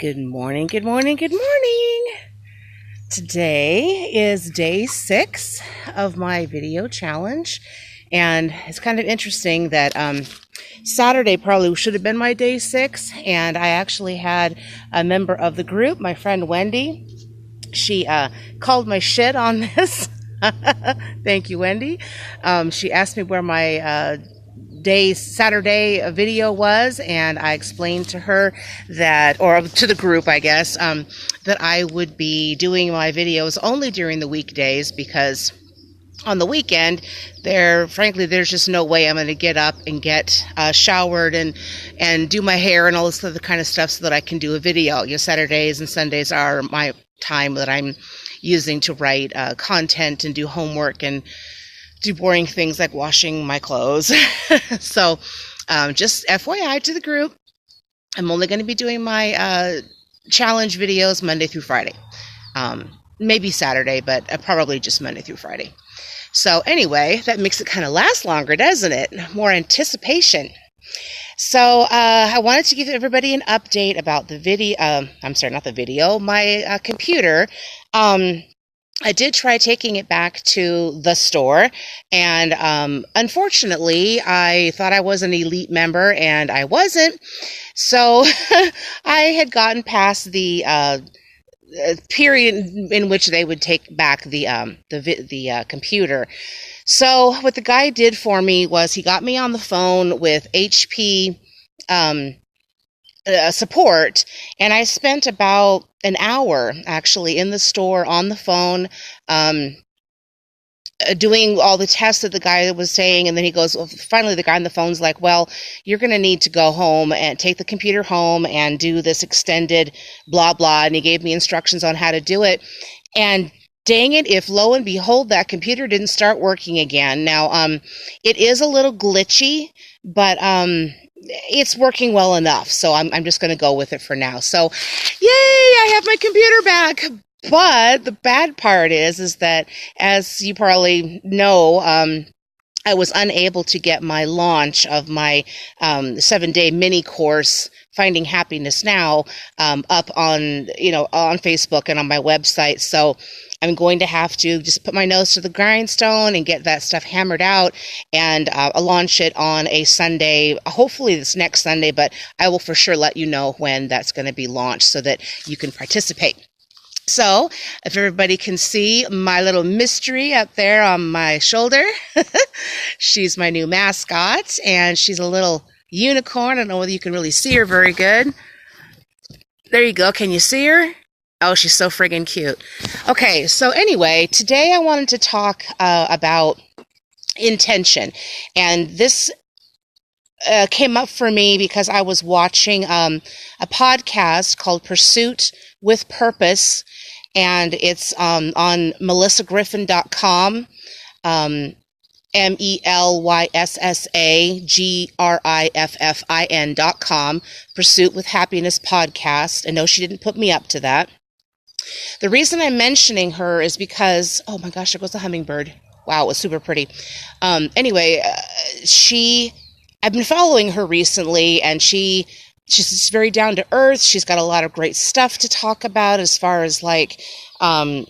Good morning, good morning, good morning. Today is day 6 of my video challenge, and it's kind of interesting that Saturday probably should have been my day 6, and I actually had a member of the group, my friend Wendy. She called my shit on this. Thank you, Wendy. She asked me where my Saturday video was, and I explained to her that, or to the group, I guess, that I would be doing my videos only during the weekdays because on the weekend, there's just no way I'm going to get up and get showered and do my hair and all this other kind of stuff so that I can do a video. Saturdays and Sundays are my time that I'm using to write content and do homework and do boring things like washing my clothes. So just FYI to the group, I'm only going to be doing my challenge videos Monday through Friday. Maybe Saturday, but probably just Monday through Friday. So anyway, that makes it kind of last longer, doesn't it? More anticipation. So I wanted to give everybody an update about the video. My computer. I did try taking it back to the store, and unfortunately, I thought I was an elite member, and I wasn't. So I had gotten past the period in which they would take back the computer. So what the guy did for me was he got me on the phone with HP support, and I spent about an hour actually in the store on the phone doing all the tests that the guy was saying. And then he goes, finally the guy on the phone's like, well, you're going to need to go home and take the computer home and do this extended blah blah, and he gave me instructions on how to do it. And dang it, if lo and behold, that computer didn't start working again. Now it is a little glitchy, but it's working well enough, so I'm just going to go with it for now. So, yay, I have my computer back. But the bad part is that, as you probably know, I was unable to get my launch of my 7-day mini course, Finding Happiness Now, up on Facebook and on my website. So I'm going to have to just put my nose to the grindstone and get that stuff hammered out and launch it on a Sunday, hopefully this next Sunday, but I will for sure let you know when that's going to be launched so that you can participate. So if everybody can see my little mystery up there on my shoulder, she's my new mascot, and she's a little unicorn. I don't know whether you can really see her very good. There you go. Can you see her? Oh, she's so friggin' cute. Okay, so anyway, today I wanted to talk about intention. And this came up for me because I was watching a podcast called Pursuit with Purpose, and it's on melissagriffin.com, melyssaGriffin.com, Pursuit with Happiness podcast. And no, she didn't put me up to that. The reason I'm mentioning her is because, oh my gosh, there goes the hummingbird. Wow, it was super pretty. Anyway, I've been following her recently, and she's just very down to earth. She's got a lot of great stuff to talk about as far as like, I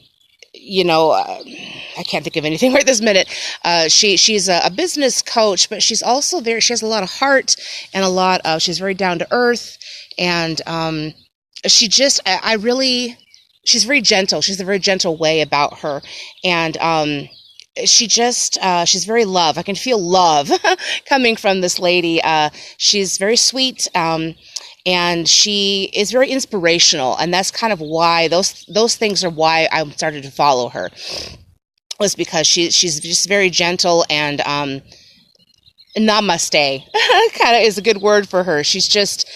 can't think of anything right this minute. She's a business coach, but she's also she has a lot of heart and she's very down to earth. And she's very gentle. She's a very gentle way about her. And she's very love. I can feel love coming from this lady. She's very sweet. And she is very inspirational. And that's kind of why those things are why I started to follow her, was because she's just very gentle, and namaste kind of is a good word for her. She's just,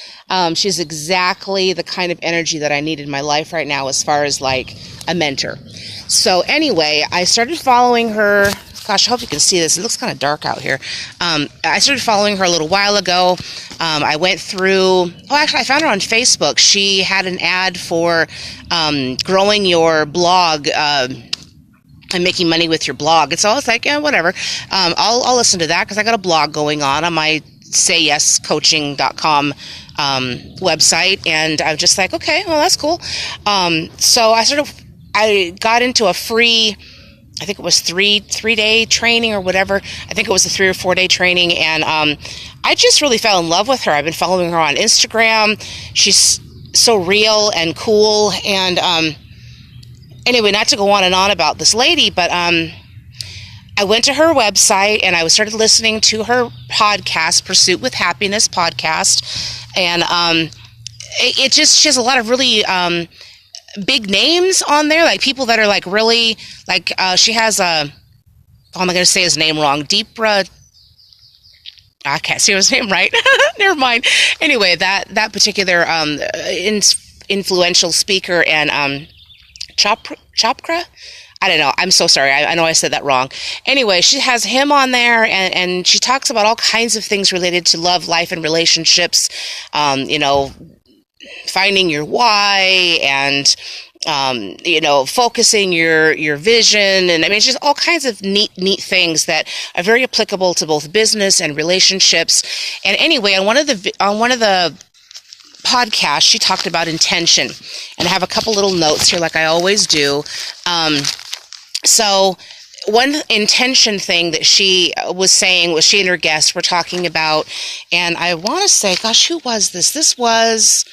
she's exactly the kind of energy that I need in my life right now as far as like a mentor. So anyway, I started following her. Gosh, I hope you can see this. It looks kind of dark out here. I started following her a little while ago. I went through, I found her on Facebook. She had an ad for growing your blog and making money with your blog. And so I was like, yeah, whatever. I'll listen to that because I got a blog going on my sayyescoaching.com website, and I'm just like, okay, well, that's cool. So I got into a free, I think it was three-day training or whatever. I think it was a 3 or 4 day training, and I just really fell in love with her. I've been following her on Instagram. She's so real and cool, and anyway, not to go on and on about this lady, but I went to her website and I started listening to her podcast, Pursuit with Happiness podcast, and she has a lot of really big names on there, like people that are like really, like she has am I going to say his name wrong? Deepra, I can't say his name right. Never mind. Anyway, that particular influential speaker, and Chopra. I don't know. I'm so sorry. I know I said that wrong. Anyway, she has him on there, and she talks about all kinds of things related to love, life, and relationships. Finding your why, and focusing your vision, and I mean, it's just all kinds of neat things that are very applicable to both business and relationships. And anyway, on one of the podcasts, she talked about intention, and I have a couple little notes here, like I always do. So one intention thing that she was saying was, she and her guests were talking about, and I want to say, gosh, who was this? This was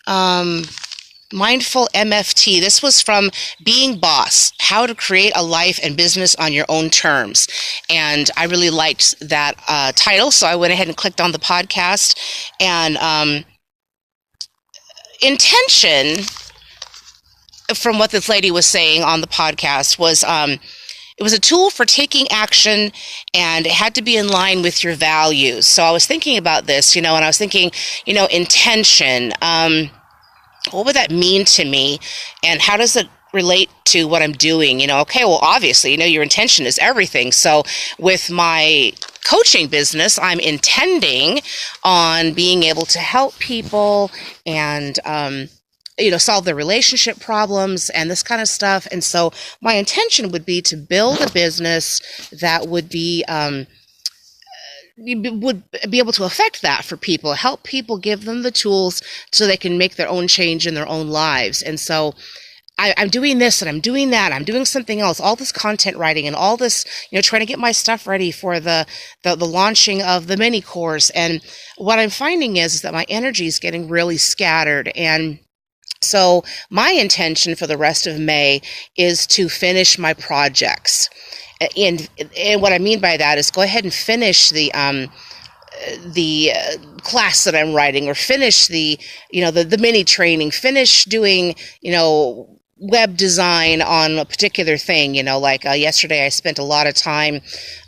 Mindful MFT. This was from Being Boss, How to Create a Life and Business on Your Own Terms. And I really liked that title, so I went ahead and clicked on the podcast. And intention, from what this lady was saying on the podcast, was it was a tool for taking action, and it had to be in line with your values. So I was thinking about this, and I was thinking, intention. What would that mean to me, and how does it relate to what I'm doing? Okay, well, obviously, your intention is everything. So with my coaching business, I'm intending on being able to help people and, solve their relationship problems and this kind of stuff. And so my intention would be to build a business that would be able to affect that for people, help people, give them the tools so they can make their own change in their own lives. And so I'm doing this and I'm doing that. I'm doing something else, all this content writing and all this, trying to get my stuff ready for the launching of the mini course. And what I'm finding is that my energy is getting really scattered. And so my intention for the rest of May is to finish my projects. And what I mean by that is go ahead and finish the class that I'm writing, or finish the mini training, finish doing, web design on a particular thing. Yesterday I spent a lot of time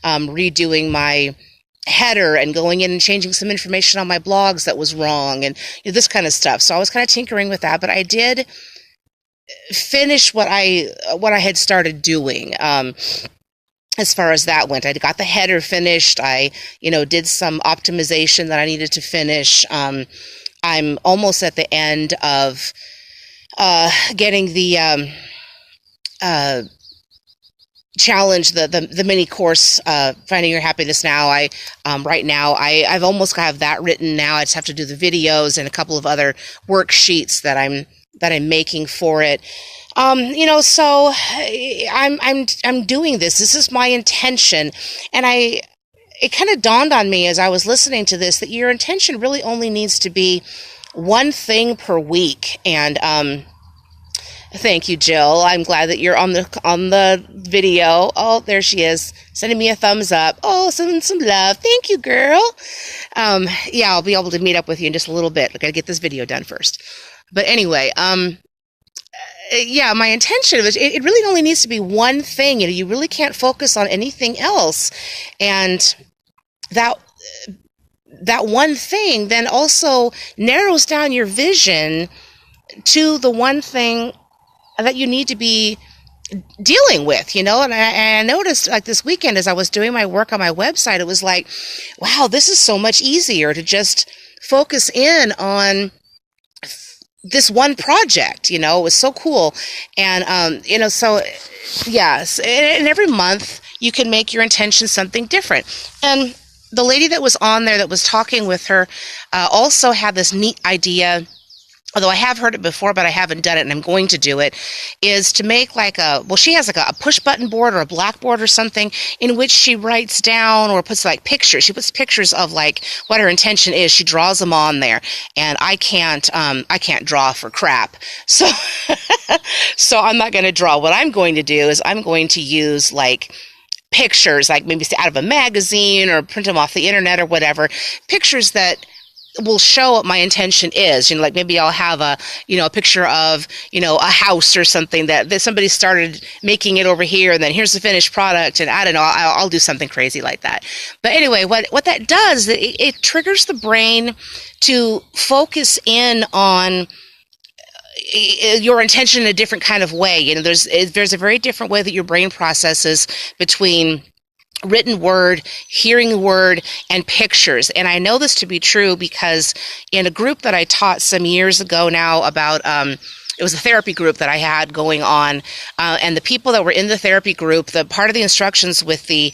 redoing my header and going in and changing some information on my blogs that was wrong, and this kind of stuff. So I was kind of tinkering with that, but I did finish what I had started doing. As far as that went, I got the header finished. I, did some optimization that I needed to finish. I'm almost at the end of getting the challenge, the mini course, Finding Your Happiness Now. Right now, I've almost have that written now. I just have to do the videos and a couple of other worksheets that I'm making for it. So I'm doing this. This is my intention. And it kind of dawned on me as I was listening to this, that your intention really only needs to be one thing per week. And, thank you, Jill. I'm glad that you're on the video. Oh, there she is, sending me a thumbs up. Oh, sending some love. Thank you, girl. Yeah, I'll be able to meet up with you in just a little bit. I gotta get this video done first. But anyway, yeah, my intention was, it really only needs to be one thing. You really can't focus on anything else. And that one thing then also narrows down your vision to the one thing that you need to be dealing with, and I noticed, like, this weekend as I was doing my work on my website, it was like, wow, this is so much easier to just focus in on this one project. It was so cool. And so yes, and every month you can make your intention something different. And the lady that was on there that was talking with her also had this neat idea, although I have heard it before, but I haven't done it, and I'm going to do it, is to make like she has like a push button board or a blackboard or something in which she writes down or puts like pictures. She puts pictures of like what her intention is. She draws them on there, and I can't draw for crap. So, so I'm not going to draw. What I'm going to do is I'm going to use like pictures, like maybe out of a magazine or print them off the internet or whatever, pictures that will show what my intention is. Like maybe I'll have a picture of, a house or something that somebody started making it over here, and then here's the finished product, and I don't know, I'll do something crazy like that. But anyway, what that does, it triggers the brain to focus in on your intention in a different kind of way. There's a very different way that your brain processes between written word, hearing word, and pictures. And I know this to be true because in a group that I taught some years ago now about, it was a therapy group that I had going on, and the people that were in the therapy group, the part of the instructions with the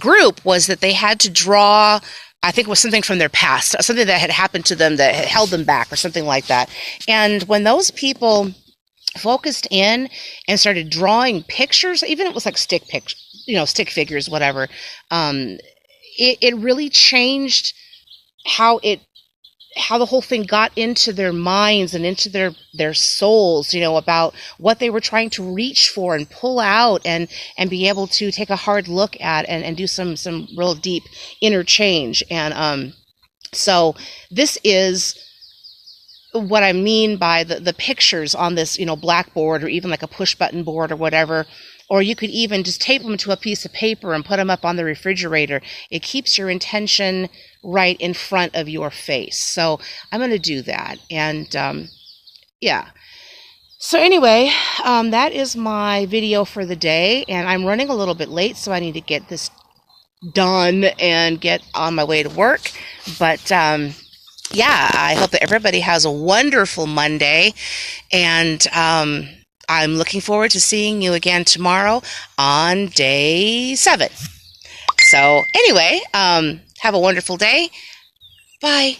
group was that they had to draw, I think it was something from their past, something that had happened to them that had held them back or something like that. And when those people focused in and started drawing pictures, even if it was like stick figures, whatever, it really changed how the whole thing got into their minds and into their souls, about what they were trying to reach for and pull out and be able to take a hard look at and do some real deep inner change. And so this is what I mean by the pictures on this, blackboard, or even like a push button board or whatever. Or you could even just tape them to a piece of paper and put them up on the refrigerator. It keeps your intention right in front of your face. So I'm going to do that. And yeah. So anyway, that is my video for the day. And I'm running a little bit late, so I need to get this done and get on my way to work. But yeah, I hope that everybody has a wonderful Monday. And I'm looking forward to seeing you again tomorrow on day 7. So anyway, have a wonderful day. Bye.